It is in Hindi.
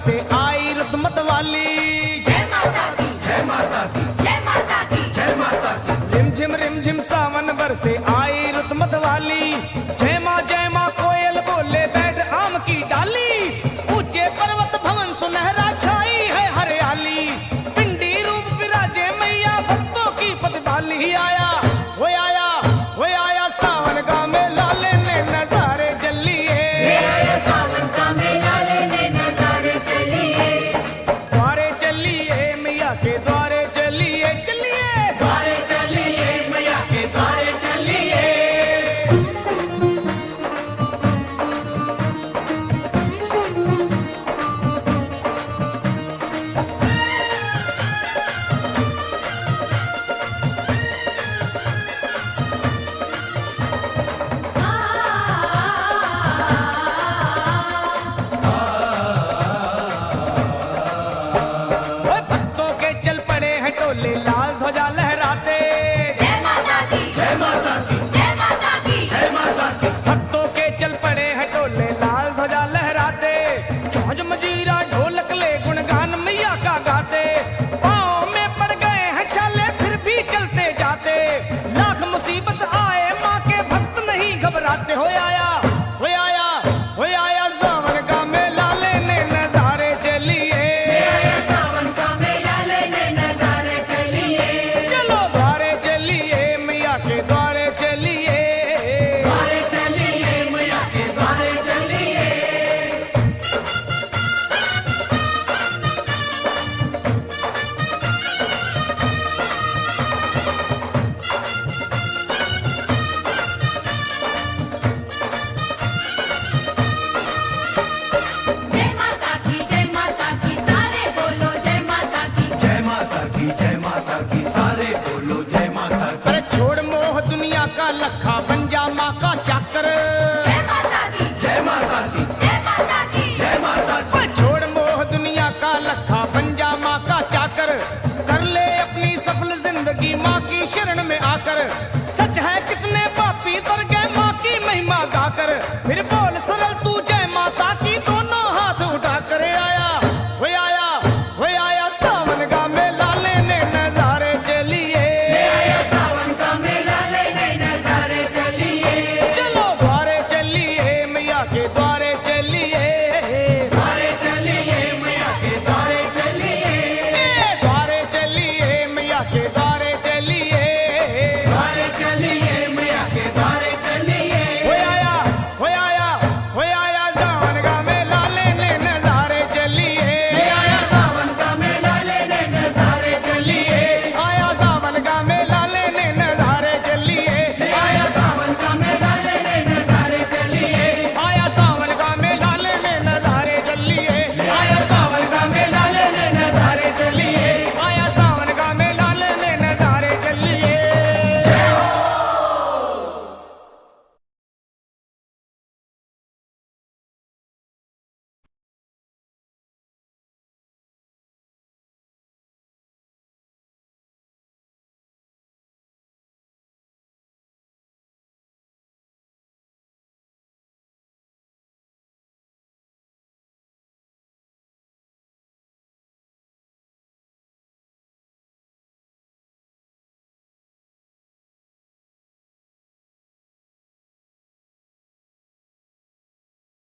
से आई रुतमत वाली। जय माता दी, जय माता दी, जय माता दी, जय माता दी। रिमझिम सावन बरसे आई रुतमत वाली। जय माँ कोयल बोले बैठ आम की डाली। ऊंचे पर्वत भवन सुनहरा छाई है हरियाली। पिंडी रूप विराजे मैया भक्तों की प्रतिभाली। आया वो आया वो आया सावन का मेला लेने नजारे चलिए। आया सावन का मेला लेने नजारे चलिए। द्वारे चलिए मैया के द्वारे चलिए चलिए। द्वारे चलिए मैया के द्वारे चलिए। ओए भक्तों के चल पड़े हैं टोले लाल ध्वजा लहराते। जय माता दी, जय माता दी, जय माता दी, जय माता दी। भक्तों के चल पड़े हैं टोले लाल ध्वजा लहराते। छौज मजीरा ढोलक ले गुणगान मैया का गाते। पाँव में पड़ गए हैं छाले फिर भी चलते जाते। लाख मुसीबत आए माँ के भक्त नहीं घबराते। हो आया हो आया हो आया सावन का मेला लेने नजारे चलिए। आया सावन का मेला लेने नजारे चलिए। चलो द्वारे चलिए मैया के द्वारे चलिए। द्वारे चलिए मैया के द्वारे चलिए। जय माता की सारे बोलो जय माता की। जय माता की, जय माता की, सारे बोलो जय माता की। अरे छोड़ मोह दुनिया का लखा बन जा माँ का चाकर। जय माता दी, जय माता दी, जय माता दी, जय माता दी। ओए छोड़ मोह दुनिया का लखा बन जा माँ का चाकर। कर ले अपनी सफल जिंदगी माँ की शरण में आकर। सच है कितने पापी तर गए माँ की महिमा गाकर। फिर बोल